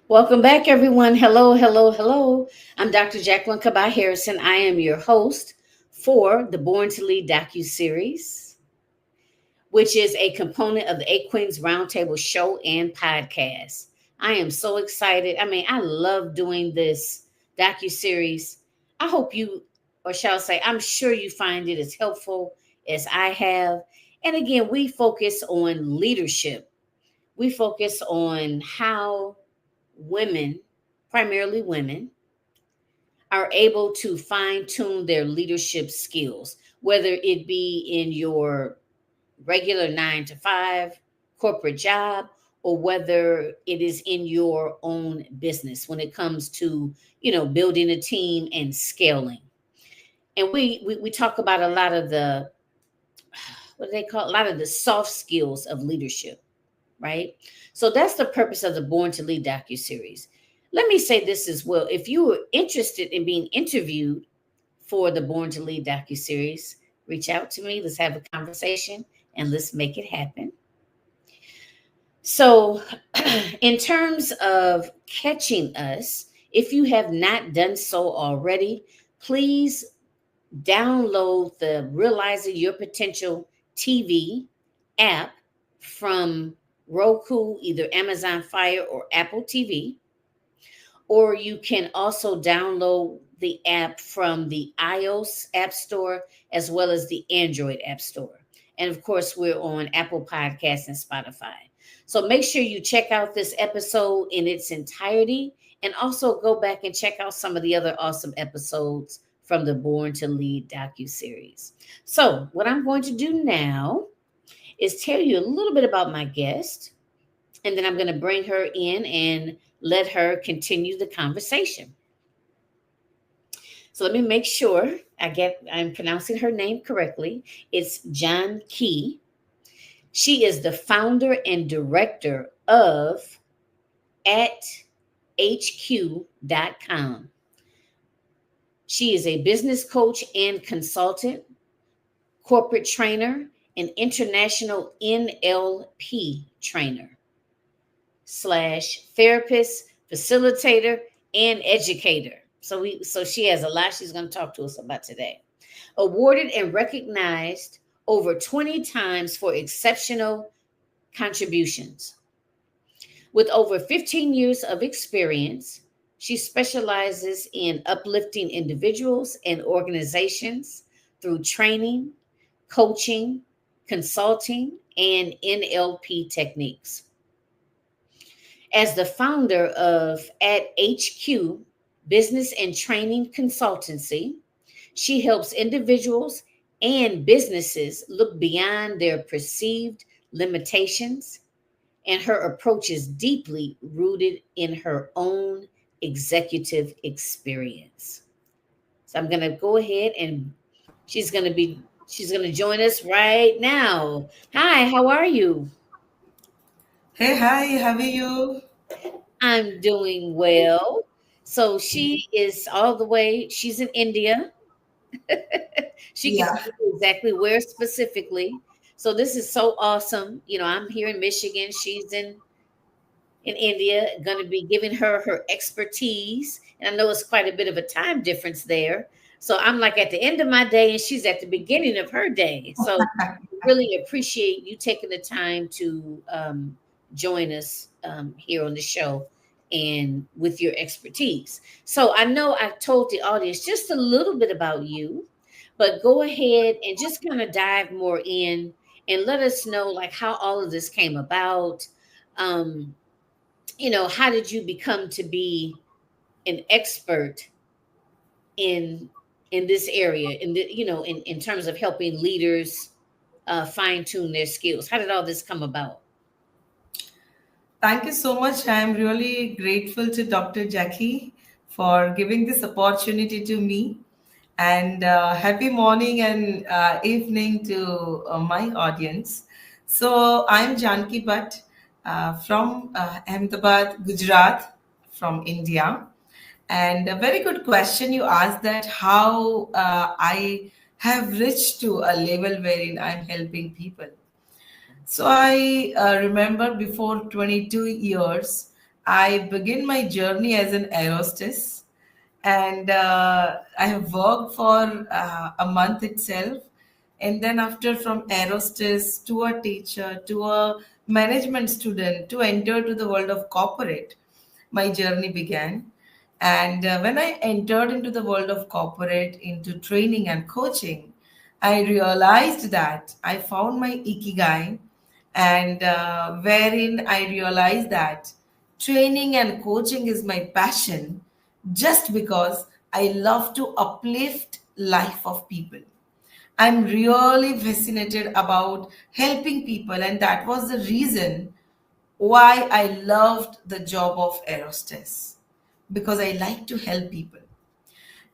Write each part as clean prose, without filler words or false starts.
Welcome back, everyone. Hello, hello, hello. I'm Dr. Jacqueline Kabah Harrison. I am your host for the Born to Lead docu-series, which is a component of the Eight Queens Roundtable show and podcast. I am so excited. I mean, I love doing this docu-series. I hope you, or shall I say, I'm sure you find it as helpful as I have. And again, we focus on leadership. We focus on how women, primarily women, are able to fine tune their leadership skills, whether it be in your regular 9 to 5 corporate job or whether it is in your own business when it comes to, building a team and scaling. And we talk about a lot of the, what do they call it? A lot of the soft skills of leadership, right? So that's the purpose of the Born to Lead docu-series. Let me say this as well. If you are interested in being interviewed for the Born to Lead docu-series, reach out to me. Let's have a conversation and let's make it happen. So, in terms of catching us, if you have not done so already, please download the Realizing Your Potential TV app from Roku, either Amazon Fire or Apple TV. Or you can also download the app from the iOS App Store as well as the Android App Store. And of course, we're on Apple Podcasts and Spotify. So make sure you check out this episode in its entirety and also go back and check out some of the other awesome episodes from the Born to Lead docu-series. So what I'm going to do now is tell you a little bit about my guest, and then I'm going to bring her in and let her continue the conversation. So let me make sure I'm pronouncing her name correctly. It's Janki. She is the founder and director of at-HiQ.com. She is a business coach and consultant, corporate trainer, and international NLP trainer / therapist, facilitator, and educator. So she has a lot she's going to talk to us about today. Awarded and recognized over 20 times for exceptional contributions. With over 15 years of experience, she specializes in uplifting individuals and organizations through training, coaching, consulting, and NLP techniques. As the founder of at-HiQ, Business and Training Consultancy, she helps individuals and businesses look beyond their perceived limitations, and her approach is deeply rooted in her own executive experience. So I'm going to go ahead and she's going to join us right now. Hi, how are you? Hey, hi, how are you? I'm doing well. So she's in India. She can Yeah, tell you exactly where specifically. So this is so awesome. I'm here in Michigan. She's in India, going to be giving her expertise. And I know it's quite a bit of a time difference there. So I'm like at the end of my day and she's at the beginning of her day. So really appreciate you taking the time to join us here on the show and with your expertise. So I know I told the audience just a little bit about you, but go ahead and just kind of dive more in and let us know like how all of this came about. Um, how did you become to be an expert in this area in terms of helping leaders fine tune their skills? How did all this come about? thank you so much. I'm really grateful to Dr. Jackie for giving this opportunity to me. And happy morning and evening to my audience. So, I'm Janki Bhatt from Ahmedabad, Gujarat, from India. And a very good question you asked that how I have reached to a level wherein I'm helping people. So I remember before 22 years, I began my journey as an aerostess, and I have worked for a month itself. And then, after from aerostess to a teacher to a management student to enter to the world of corporate, my journey began. And when I entered into the world of corporate, into training and coaching, I realized that I found my ikigai, and wherein I realized that training and coaching is my passion just because I love to uplift life of people. I'm really fascinated about helping people, and that was the reason why I loved the job of aerostess, because I like to help people.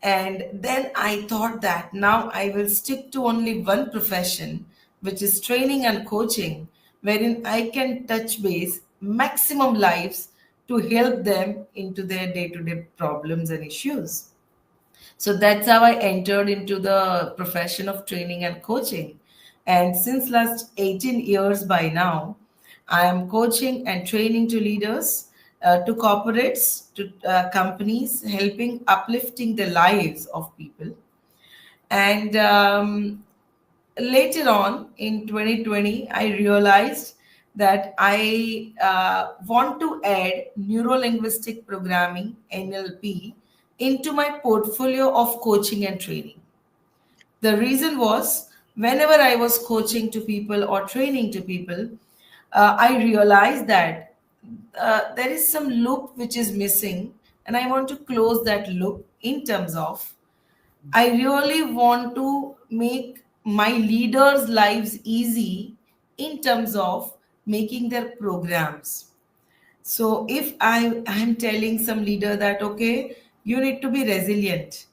And then I thought that now I will stick to only one profession, which is training and coaching, wherein I can touch base maximum lives to help them into their day-to-day problems and issues. So that's how I entered into the profession of training and coaching. And since last 18 years by now, I am coaching and training to leaders, to corporates, to companies, helping uplifting the lives of people. And later on in 2020, I realized that I want to add neuro linguistic programming, NLP, into my portfolio of coaching and training. The reason was, whenever I was coaching to people or training to people, I realized that there is some loop which is missing, and I want to close that loop in terms of I really want to make my leaders' lives easy in terms of making their programs. So if I'm telling some leader that okay, you need to be resilient,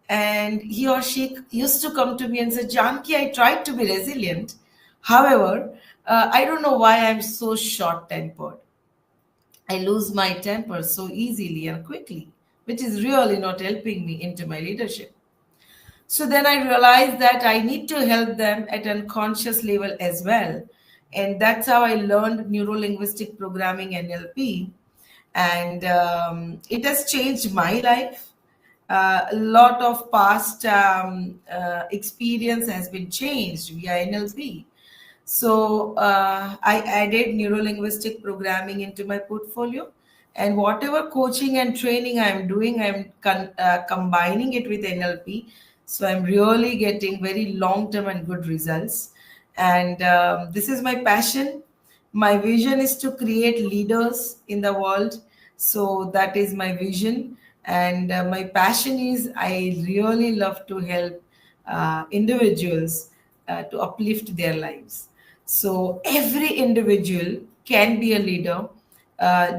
and he or she used to come to me and say, Janki, I tried to be resilient. However, I don't know why I'm so short tempered. I lose my temper so easily and quickly, which is really not helping me into my leadership. So then I realized that I need to help them at an unconscious level as well. And that's how I learned neuro linguistic programming, NLP. And it has changed my life. A lot of past experience has been changed via NLP. So I added neuro linguistic programming into my portfolio. And whatever coaching and training I'm doing, I'm combining it with NLP. So I'm really getting very long term and good results. And this is my passion. My vision is to create leaders in the world. So that is my vision. And my passion is I really love to help individuals to uplift their lives. So every individual can be a leader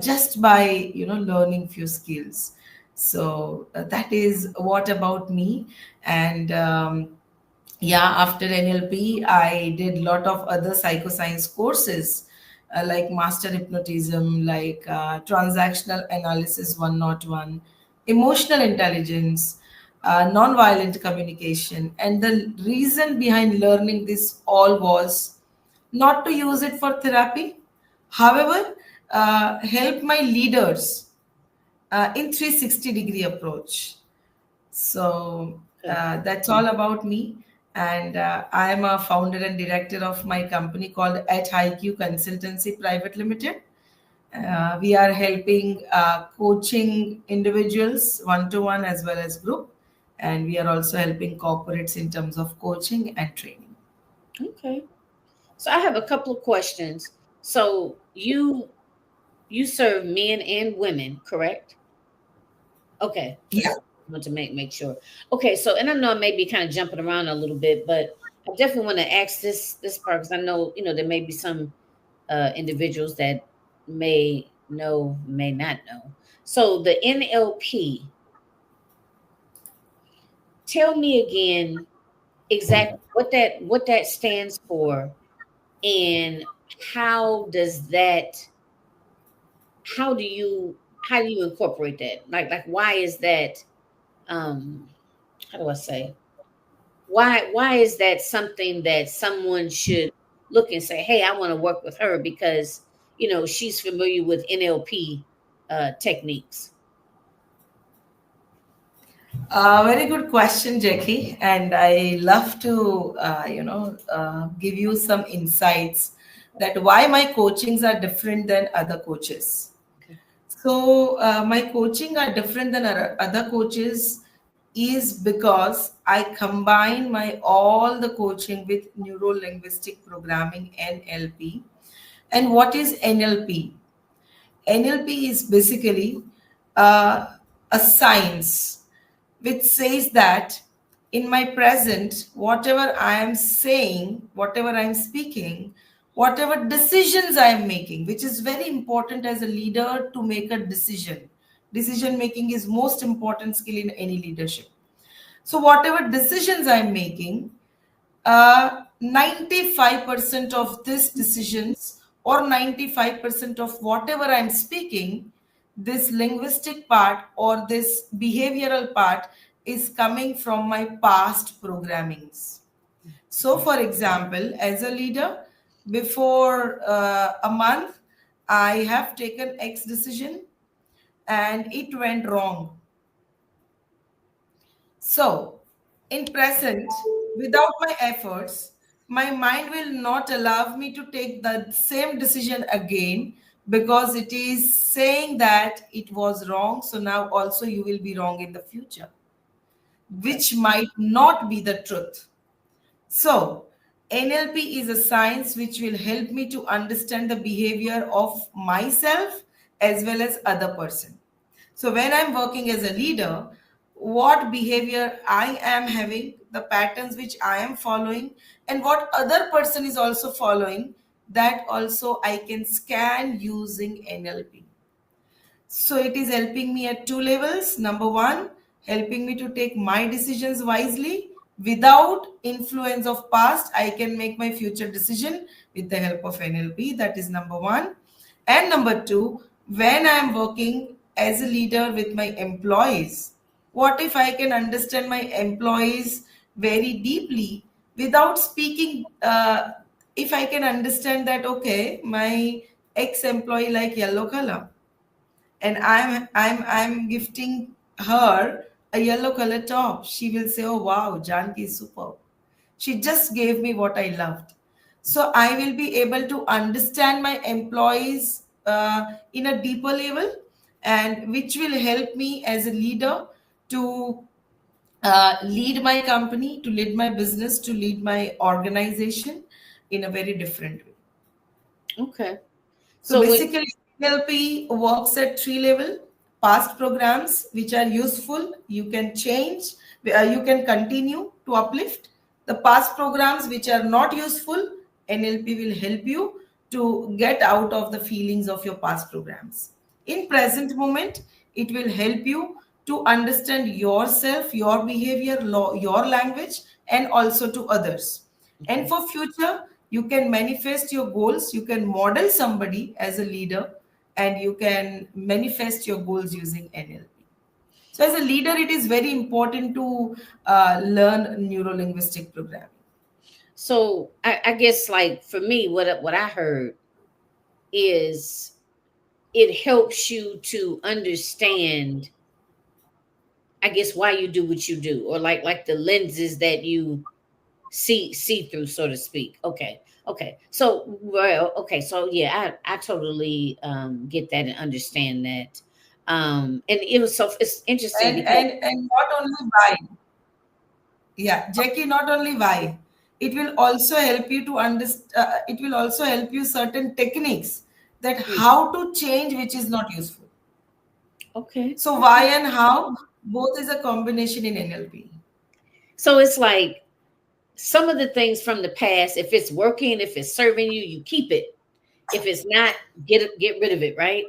just by learning few skills. So that is what about me. And yeah, after NLP, I did lot of other psychoscience courses, like master hypnotism, like transactional analysis 101, emotional intelligence, non-violent communication. And the reason behind learning this all was not to use it for therapy, however, help my leaders in 360-degree approach. So Okay. that's all about me. And I am a founder and director of my company called at-HiQ Consultancy Private Limited. We are helping coaching individuals one to one as well as group. And we are also helping corporates in terms of coaching and training. Okay. So I have a couple of questions. So you serve men and women, correct? Okay. Yeah. Just want to make sure. Okay, so and I know I may be kind of jumping around a little bit, but I definitely want to ask this part because I know, there may be some individuals that may know, may not know. So the NLP, tell me again exactly what that stands for, and how does that how do you how do you incorporate that? Like why is that um how do I say? Why is that something that someone should look and say, "Hey, I want to work with her," because she's familiar with NLP techniques. Very good question, Jackie. And I love to, give you some insights that why my coachings are different than other coaches. Okay. So my coaching are different than other coaches is because I combine my all the coaching with neuro linguistic programming NLP. And what is NLP? NLP is basically uh, a science which says that in my present, whatever I am saying, whatever I am speaking, whatever decisions I am making, which is very important as a leader to make a decision. Decision making is most important skill in any leadership. So whatever decisions I'm making, 95% of these decisions or 95% of whatever I'm speaking, this linguistic part or this behavioral part is coming from my past programmings. So, for example, as a leader, before a month, I have taken X decision and it went wrong. So, in present, without my efforts, my mind will not allow me to take the same decision again because it is saying that it was wrong. So now also you will be wrong in the future, Okay. which might not be the truth. So, NLP is a science which will help me to understand the behavior of myself as well as other person. So when I'm working as a leader, what behavior I am having, the patterns which I am following, and what other person is also following, that also I can scan using NLP. So it is helping me at two levels. Number one, helping me to take my decisions wisely without influence of past. I can make my future decision with the help of NLP. That is number one. And number two, when I am working as a leader with my employees, what if I can understand my employees very deeply without speaking? If I can understand that, okay, my ex-employee like yellow color and I'm gifting her a yellow color top. She will say, "Oh wow, Janki is superb. She just gave me what I loved." So I will be able to understand my employees in a deeper level, and which will help me as a leader to lead my company, to lead my business, to lead my organization in a very different way. Okay. So So when basically, NLP works at three level. Past programs which are useful, you can change, you can continue to uplift. The past programs which are not useful, NLP will help you to get out of the feelings of your past programs. In present moment, it will help you to understand yourself, your behavior, your language, and also to others. And okay. for future, you can manifest your goals, you can model somebody as a leader, and you can manifest your goals using NLP. So as a leader, it is very important to learn neuro-linguistic programming. So I guess like for me, what I heard is it helps you to understand, I guess, why you do what you do, or like the lenses that you see through, so to speak. Okay. Okay. So well, okay, so yeah, I totally get that and understand that. And it was so it's interesting And because and and not only why, yeah, Jackie, not only why, it will also help you to understand. It will also help you certain techniques that mm, how to change which is not useful. okay, So why okay. and how both is a combination in NLP. So it's like some of the things from the past, if it's working, if it's serving you, you keep it. If it's not, get rid of it, right?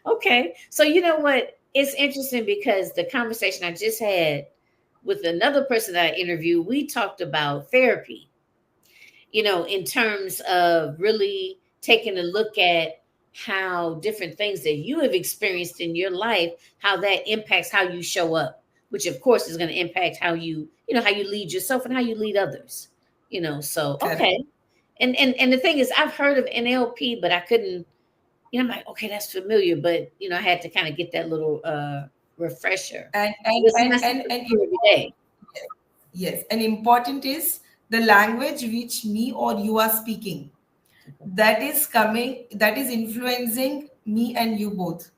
Okay. So you know what? It's interesting because the conversation I just had with another person that I interviewed, we talked about therapy, in terms of really taking a look at how different things that you have experienced in your life, how that impacts how you show up, which of course is going to impact how you lead yourself and how you lead others. So Correct. okay. And the thing is, I've heard of NLP, but I couldn't. I'm like, okay, that's familiar, but I had to kind of get that little refresher. and So and this is and not and, something and new every day. yes, and important is the language which me or you are speaking, that is influencing me and you both.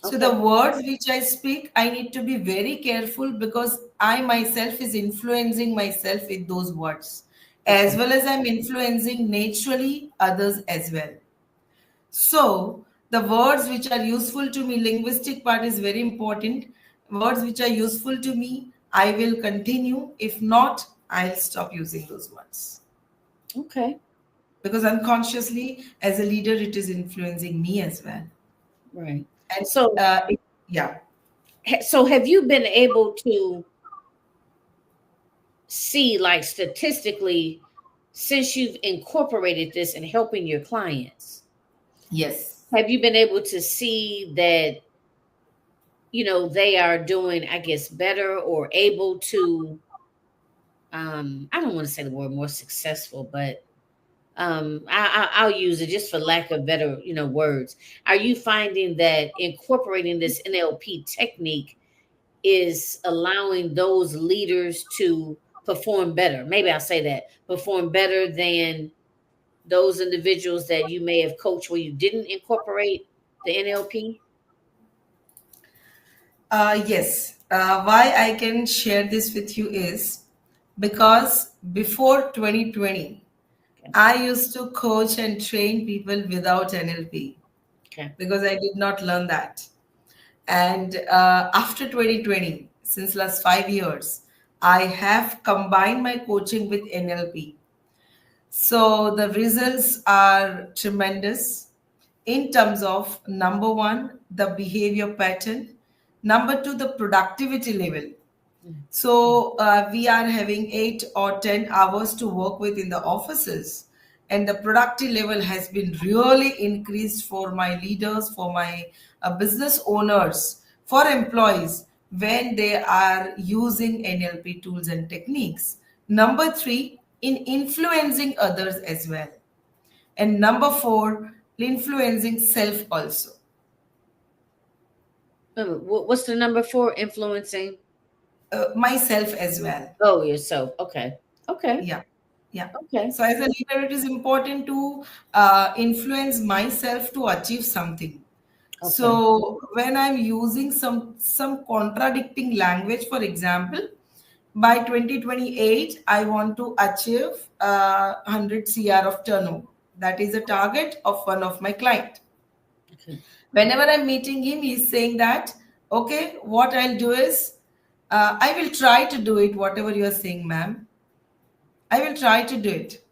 So the Okay. words which I speak, I need to be very careful, because I myself is influencing myself with those words, as Okay. well as I'm influencing naturally others as well. So the words which are useful to me, linguistic part is very important. Words which are useful to me, I will continue. If not, I'll stop using those words, Okay. because unconsciously, as a leader, it is influencing me as well. Right. And So, yeah. so have you been able to see, like, statistically, since you've incorporated this in helping your clients, Yes. have you been able to see that, they are doing, I guess, better or able to, I don't want to say the word more successful, but I'll use it just for lack of better, words. Are you finding that incorporating this NLP technique is allowing those leaders to perform better? Maybe I'll say that, perform better than those individuals that you may have coached where you didn't incorporate the NLP? Yes. Why I can share this with you is because before 2020, Okay. I used to coach and train people without NLP, Okay. because I did not learn that. And after 2020, since last 5 years, I have combined my coaching with NLP. So the results are tremendous in terms of, number one, the behavior pattern, number two, the productivity level. Mm. So we are having 8 or 10 hours to work with in the offices, and the productive level has been really increased for my leaders, for my business owners, for employees, when they are using NLP tools and techniques. Number three, in influencing others as well, and number four, influencing self also. What's the number for influencing? Myself as well. Oh, yourself. Okay. Okay. Yeah, yeah. Okay. So as a leader, it is important to influence myself to achieve something. Okay. So when I'm using some contradicting language, for example, by 2028, I want to achieve 100 CR of turnover. That is a target of one of my client. Okay. Whenever I'm meeting him, he's saying that, okay, what I'll do is, I will try to do it, whatever you are saying, ma'am. I will try to do it.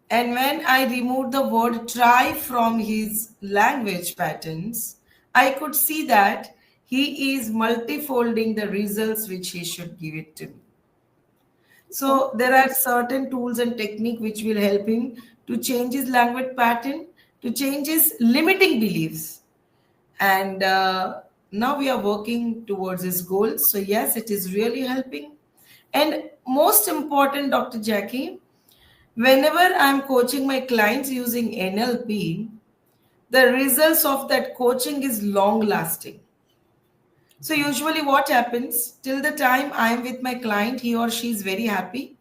And when I removed the word try from his language patterns, I could see that he is multifolding the results which he should give it to me. Okay. So there are certain tools and technique which will help him to change his language pattern, to change his limiting beliefs. And now we are working towards his goals. So yes, it is really helping. And most important, Dr. Jackie, whenever I'm coaching my clients using NLP, the results of that coaching is long lasting. So usually what happens, till the time I am with my client, he or she is very happy.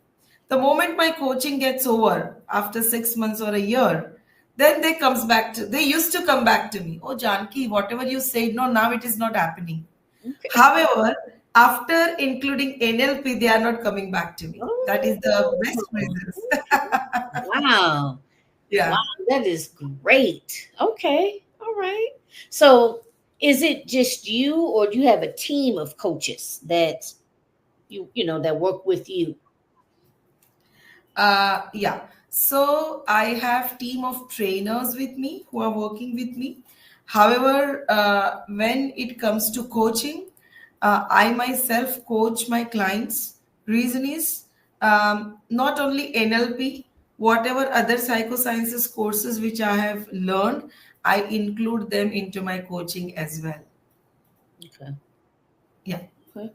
The moment my coaching gets over after 6 months or a year, then they used to come back to me. Oh, Janki, whatever you said, no, now it is not happening. Okay. However, after including NLP, they are not coming back to me. That is the best Oh, results. wow. Wow, Yeah. that is great. Okay. All right. So, is it just you, or do you have a team of coaches that that work with you? Yeah. So I have team of trainers with me who are working with me. However, when it comes to coaching, I myself coach my clients. Reason is, not only NLP, whatever other psychosciences courses which I have learned, I include them into my coaching as well. Okay. Yeah. Okay.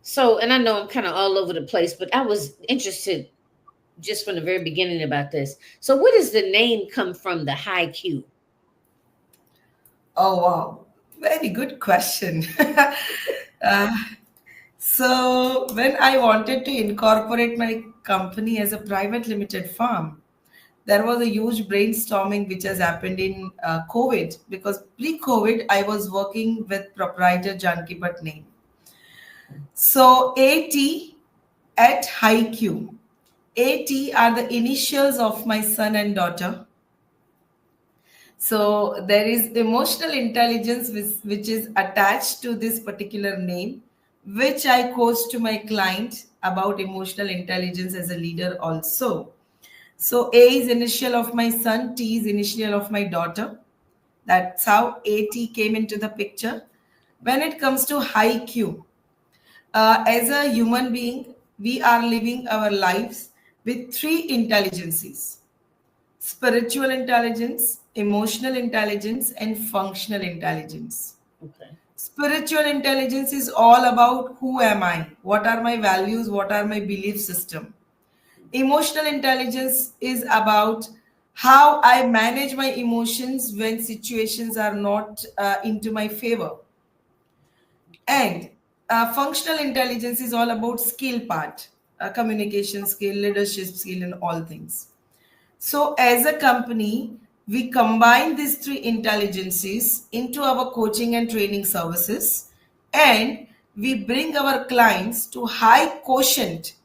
So, and I know I'm kind of all over the place, but I was interested. just from the very beginning about this. So, where does the name come from? The high Q. Oh, wow. Very good question. uh, so, when I wanted to incorporate my company as a private limited firm, there was a huge brainstorming which has happened in COVID, because pre-COVID I was working with proprietor Janki Bhatt name. So at-HiQ. AT are the initials of my son and daughter. So there is emotional intelligence which is attached to this particular name, which I coach to my client about emotional intelligence as a leader also. So A is initial of my son, T is initial of my daughter. That's how AT came into the picture. When it comes to high Q, as a human being, we are living our lives with three intelligences: spiritual intelligence, emotional intelligence, and functional intelligence. Okay. Spiritual intelligence is all about who am I, what are my values, what are my belief system. Emotional intelligence is about how I manage my emotions when situations are not into my favor. And functional intelligence is all about skill part, communication skill, leadership skill, and all things. So, as a company, we combine these three intelligences into our coaching and training services, and we bring our clients to high quotient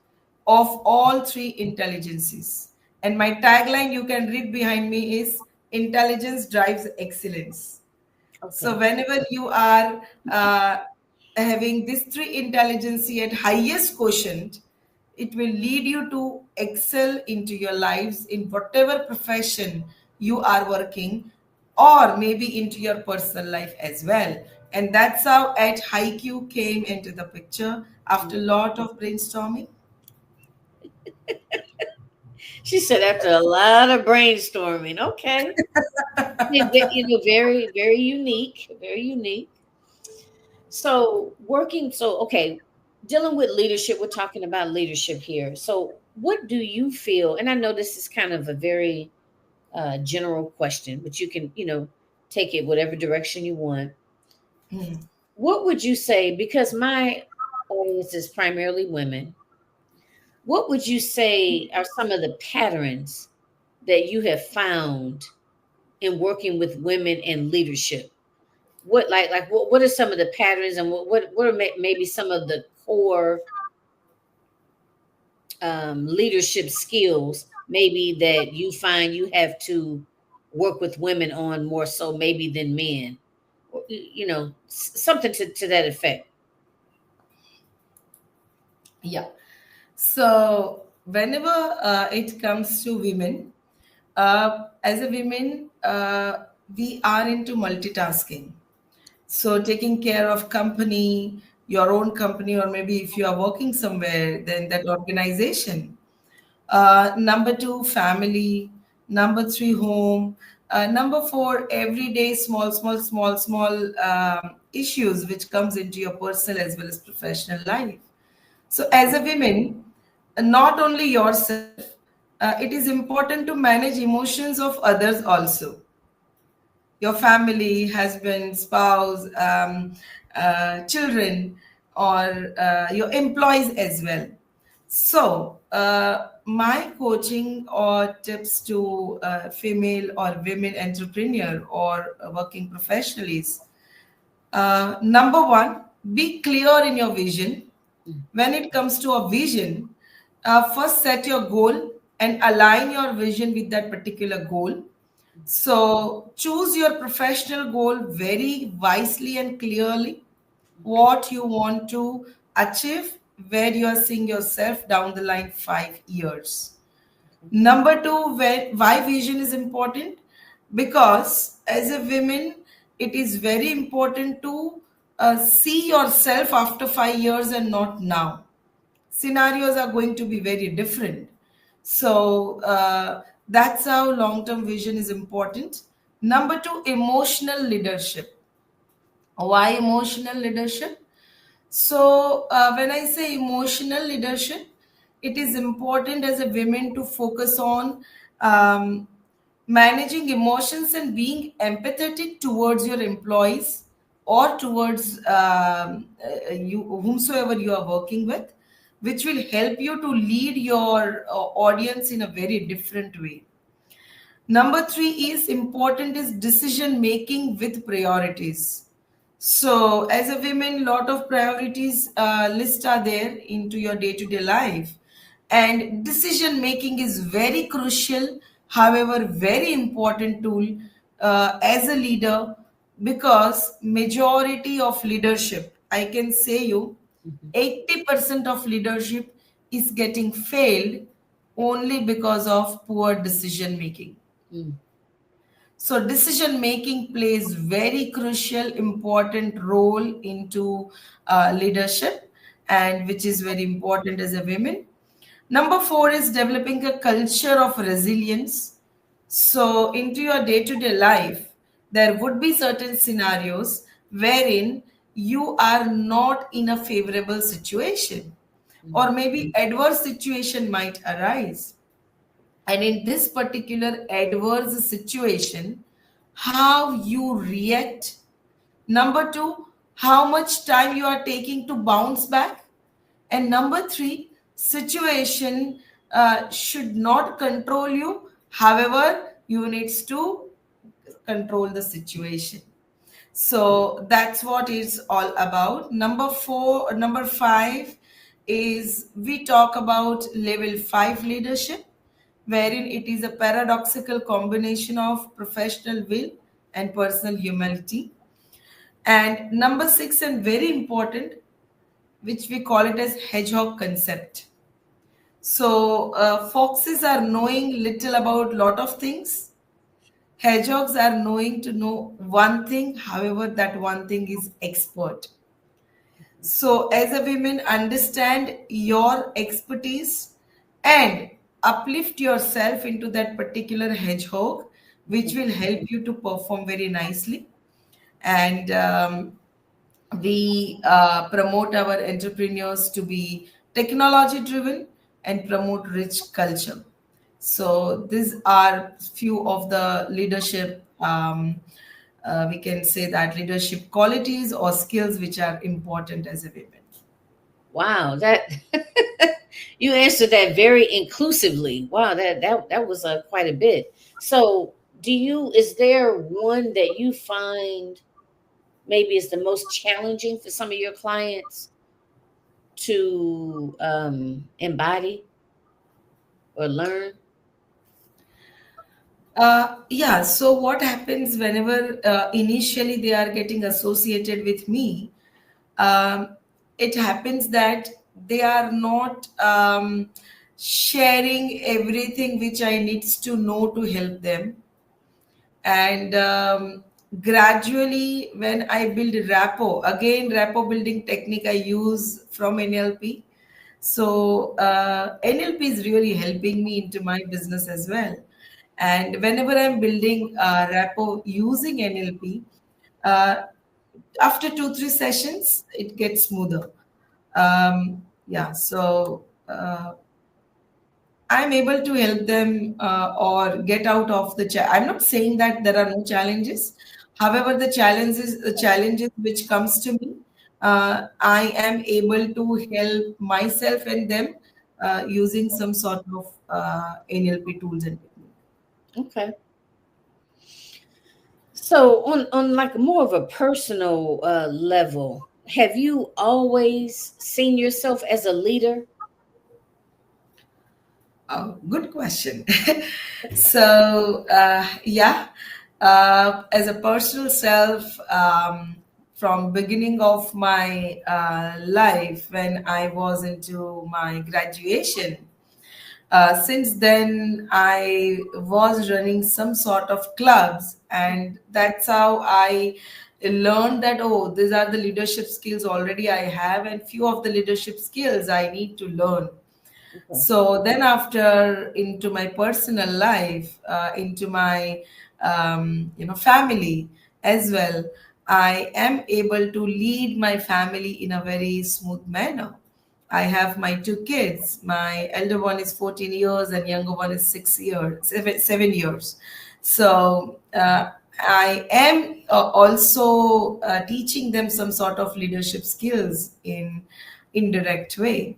of all three intelligences. And my tagline you can read behind me is intelligence drives excellence. So Okay. whenever you are having this three intelligence at highest quotient, it will lead you to excel into your lives in whatever profession you are working, or maybe into your personal life as well. And that's how at-HiQ came into the picture after a lot of brainstorming. She said after a lot of brainstorming. Okay. Very, very unique. Very unique. So, okay, dealing with leadership, we're talking about leadership here. So, what do you feel? And I know this is kind of a very general question, but you can, take it whatever direction you want. Hmm. What would you say? Because my audience is primarily women. What would you say are some of the patterns that you have found in working with women in leadership? What are some of the patterns, and what are maybe some of the core leadership skills maybe that you find you have to work with women on more so maybe than men, something to that effect. Yeah. So whenever it comes to women, as a women, we are into multitasking. So taking care of company, your own company, or maybe if you are working somewhere, then that organization. Number two, family. Number three, home. Number four, everyday small issues which comes into your personal as well as professional life. So, as a woman, not only yourself, it is important to manage emotions of others also. Your family, husband, spouse, children, or your employees as well. So, my coaching or tips to female or women entrepreneur or working professionals, number one, be clear in your vision. When it comes to a vision, first set your goal and align your vision with that particular goal. So choose your professional goal very wisely and clearly, what you want to achieve, where you are seeing yourself down the line 5 years. Number two, why vision is important? Because as a woman, it is very important to see yourself after 5 years and not now. Scenarios are going to be very different. So that's how long term vision is important. Number two, emotional leadership. Why emotional leadership? So when I say emotional leadership, it is important as a women to focus on um, managing emotions and being empathetic towards your employees or towards you whomsoever you are working with, which will help you to lead your audience in a very different way. Number three is important is decision making with priorities. So as a women, lot of priorities list are there into your day-to-day life, and decision making is very crucial. However, very important tool as a leader, because majority of leadership, I can say you, Mhm. 80% of leadership is getting failed only because of poor decision making. Mm. So decision making plays very crucial, important role into leadership, and which is very important as a women. Number four is developing a culture of resilience. So into your day-to-day life, there would be certain scenarios wherein you are not in a favorable situation, Mm. or maybe adverse situation might arise, and in this particular adverse situation, how you react. Number two, how much time you are taking to bounce back. And number three, situation should not control you. However, you needs to control the situation. So that's what it's all about. Number five is we talk about level five leadership, wherein it is a paradoxical combination of professional will and personal humility. And number six, and very important, which we call it as hedgehog concept. So foxes are knowing little about lot of things. Hedgehogs are knowing to know one thing, however, that one thing is expert. So, as a woman, understand your expertise and uplift yourself into that particular hedgehog, which will help you to perform very nicely. And we promote our entrepreneurs to be technology driven and promote rich culture. So these are few of the leadership, we can say that leadership qualities or skills which are important as a woman. Wow, that you answered that very inclusively. Wow, that was quite a bit. So, is there one that you find maybe is the most challenging for some of your clients to embody or learn? Yeah, so what happens whenever initially they are getting associated with me, um, it happens that they are not sharing everything which I needs to know to help them. And gradually, when I build rapport, again, rapport building technique I use from NLP. So NLP is really helping me into my business as well. And whenever I'm building rapport using NLP, uh, after 2 3 sessions, it gets smoother. Yeah, so I'm able to help them or get out of the. I'm not saying that there are no challenges. However, the challenges which comes to me, I am able to help myself and them using some sort of NLP tools and techniques. Okay. So, on like more of a personal level, have you always seen yourself as a leader? Oh, good question. So, yeah, as a personal self, from beginning of my life when I was into my graduation, since then I was running some sort of clubs, and that's how I learned that, oh, these are the leadership skills already I have, and few of the leadership skills I need to learn. Okay. So then, after into my personal life, into my family as well, I am able to lead my family in a very smooth manner. I have my two kids. My elder one is 14 years and younger one is 6 years, 7 years. So I am also teaching them some sort of leadership skills in indirect way.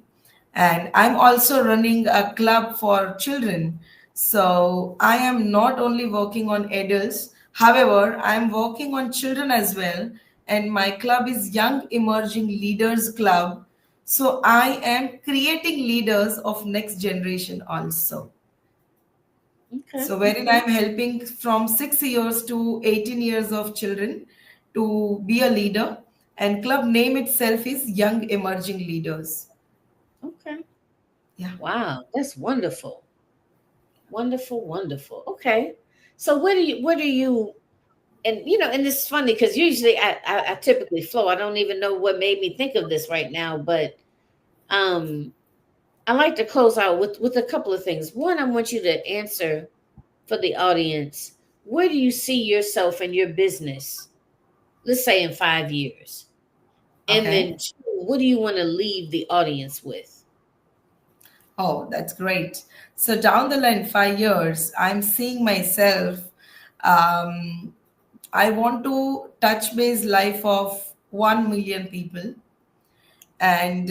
And I'm also running a club for children. So I am not only working on adults, however, I'm working on children as well. And my club is Young Emerging Leaders Club. So I am creating leaders of next generation also. Okay. So wherein I'm helping from 6 years to 18 years of children to be a leader. And club name itself is Young Emerging Leaders. Okay. Yeah. Wow, that's wonderful. Wonderful, wonderful. Okay. So what do you and and it's funny because usually I typically flow. I don't even know what made me think of this right now, but um I like to close out with a couple of things. One, I want you to answer for the audience. Where do you see yourself and your business, let's say in 5 years? And then Okay. two, what do you want to leave the audience with? Oh, that's great. So down the line, 5 years, I'm seeing myself. Um, I want to touch base life of 1 million people, and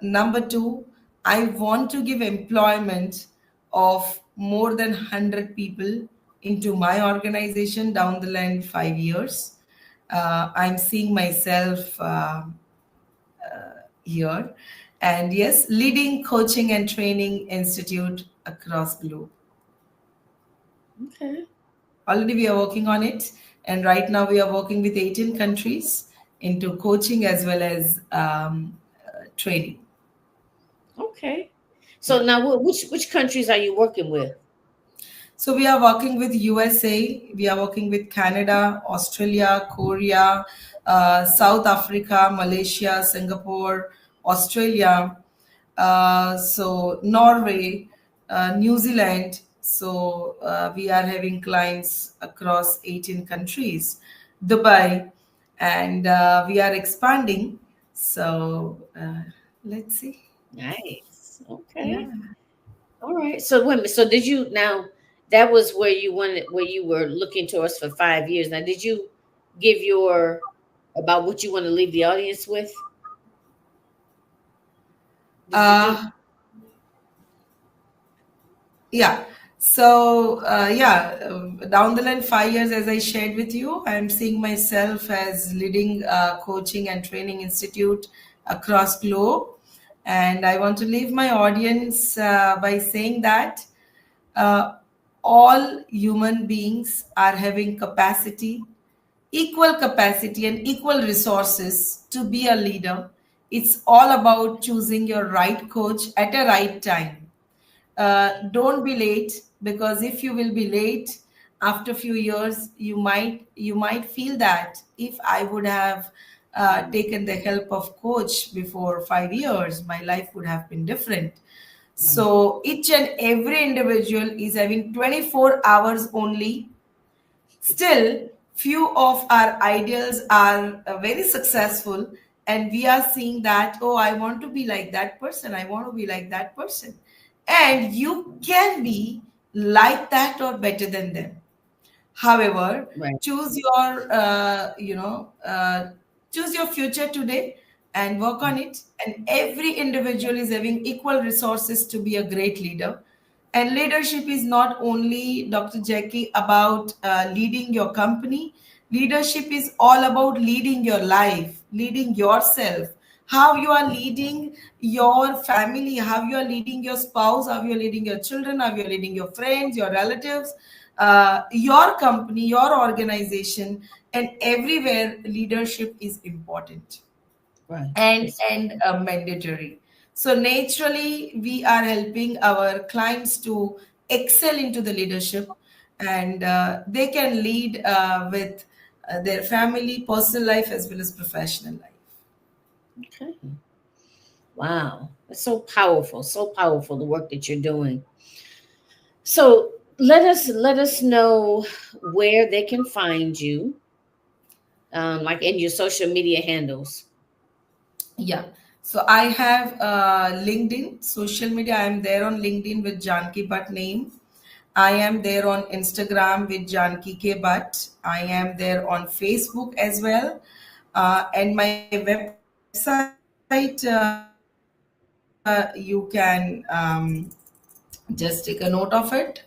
number two, I want to give employment of more than 100 people into my organization down the line 5 years. I'm seeing myself. Here, and yes, leading coaching and training institute across globe. Okay. Already we are working on it, and right now we are working with 18 countries into coaching as well as training. Okay. Yeah. So now which countries are you working with? So we are working with USA, we are working with Canada, Australia, Korea, South Africa, Malaysia, Singapore, Australia, so Norway, New Zealand. So we are having clients across 18 countries, Dubai, and we are expanding. So let's see. Nice. Yeah. Okay. All right. So wait a minute. So did you now that was where you were looking towards for 5 years. Now did you give your about what you want to leave the audience with? Did you do Uh, Yeah. So, down the line, 5 years, as I shared with you, I'm seeing myself as leading coaching and training institute across globe. And I want to leave my audience by saying that uh, all human beings are having capacity, equal capacity, and equal resources to be a leader. It's all about choosing your right coach at a right time. Don't be late, because if you will be late after a few years, you might feel that if I would have taken the help of coach before 5 years, my life would have been different. right? So each and every individual is having 24 hours only. Still, few of our ideals are very successful, and we are seeing that, oh, I want to be like that person, I want to be like that person. And you can be like that or better than them. However, Right. choose your, choose your future today and work on it. And every individual is having equal resources to be a great leader. And leadership is not only, Dr. Jackie, about leading your company. Leadership is all about leading your life, leading yourself, how you are leading your family, how you are leading your spouse, how you are leading your children, how you are leading your friends, your relatives, your company, your organization, and everywhere leadership is important Right. and It's mandatory. So naturally, we are helping our clients to excel into the leadership, and they can lead with their family, personal life, as well as professional life. okay. Wow. It's so powerful the work that you're doing. So let us know where they can find you, like in your social media handles. Yeah. So I have LinkedIn, social media. I am there on LinkedIn with Janki Bhatt name. I am there on Instagram with Janki K Bhatt. I am there on Facebook as well. And my website, you can just take a note of it,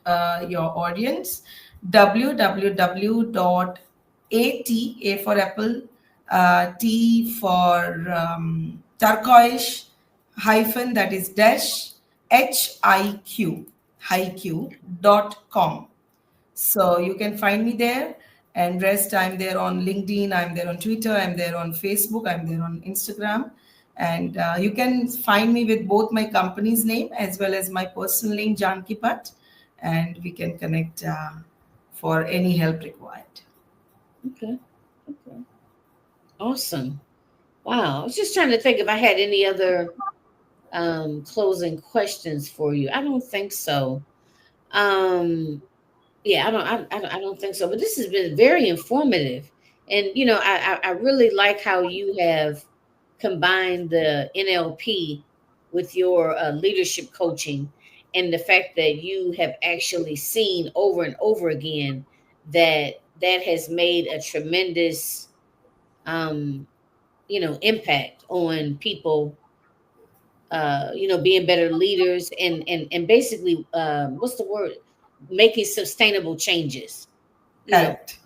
your audience, www.at, A for apple, T for turquoise, hyphen, that is dash, HIQ, hiq.com. So you can find me there. And rest, I'm there on LinkedIn, I'm there on Twitter, I'm there on Facebook, I'm there on Instagram. And you can find me with both my company's name as well as my personal name, Janki Bhatt. And we can connect for any help required. Okay. Okay. Awesome. Wow. I was just trying to think if I had any other closing questions for you. I don't think so. Um, yeah, I don't think so. But this has been very informative, and I really like how you have combined the NLP with your leadership coaching, and the fact that you have actually seen over and over again that that has made a tremendous um, impact on people, being better leaders, and basically, what's the word, making sustainable changes, you know Correct.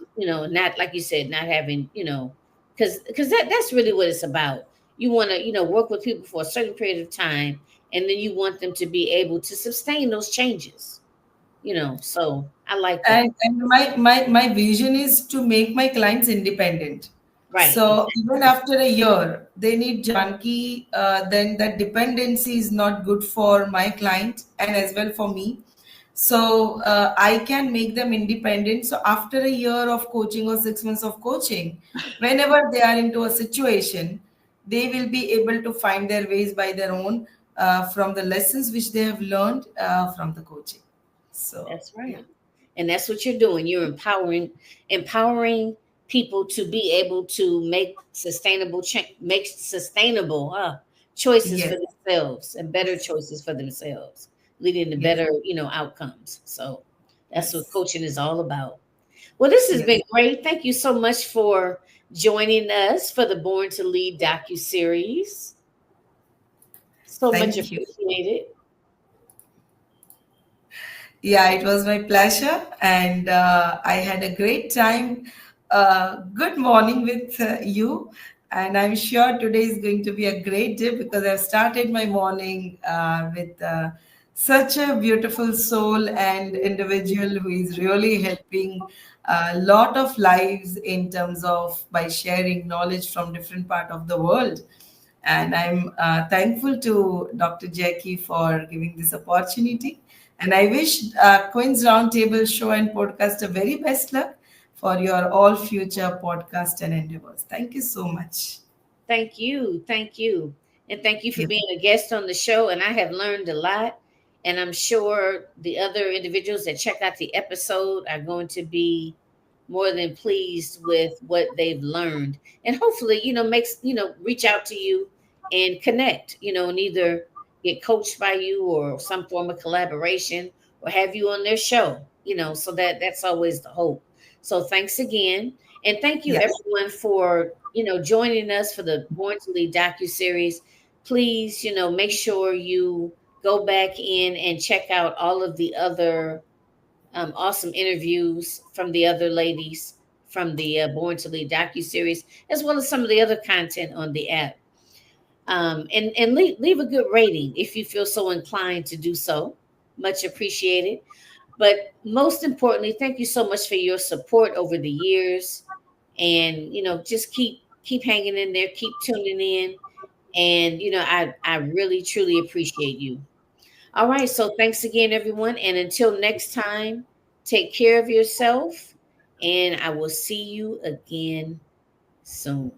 not like you said, not having, because that's really what it's about. You want to, work with people for a certain period of time, and then you want them to be able to sustain those changes, so I like that. And my vision is to make my clients independent. Right, So exactly. even after a year, they need Janki, then that dependency is not good for my client and as well for me. So I can make them independent. So after a year of coaching or 6 months of coaching, whenever they are into a situation, they will be able to find their ways by their own, from the lessons which they have learned from the coaching. So That's yeah. right. And that's what you're doing. You're empowering people to be able to make sustainable choices for Yes. themselves, and better choices for themselves, leading to Yes. better, outcomes. So that's what Yes. coaching is all about. Well, this has been Yes. great. Thank you so much for joining us for the Born to Lead docu-series. So much Thank you. appreciated. Yeah, it was my pleasure, and I had a great time. Good morning with you, and I'm sure today is going to be a great day because I've started my morning with such a beautiful soul and individual who is really helping a lot of lives in terms of by sharing knowledge from different part of the world. And I'm thankful to Dr. Jackie for giving this opportunity. And I wish Queen's Roundtable show and podcast a very best luck for your all future podcast and endeavors. Thank you so much. Thank you. Thank you. And thank you for Yeah. being a guest on the show. And I have learned a lot. And I'm sure the other individuals that check out the episode are going to be more than pleased with what they've learned. And hopefully, reach out to you and connect, and either get coached by you or some form of collaboration, or have you on their show, so that's always the hope. So thanks again. And thank you Yes. everyone for, joining us for the Born to Lead docu-series. Please, make sure you go back in and check out all of the other awesome interviews from the other ladies from the Born to Lead docu-series, as well as some of the other content on the app. And leave a good rating if you feel so inclined to do so. Much appreciated. But most importantly, thank you so much for your support over the years. And just keep hanging in there, keep tuning in. And I really truly appreciate you. All right, so thanks again, everyone. And until next time, take care of yourself. And I will see you again soon.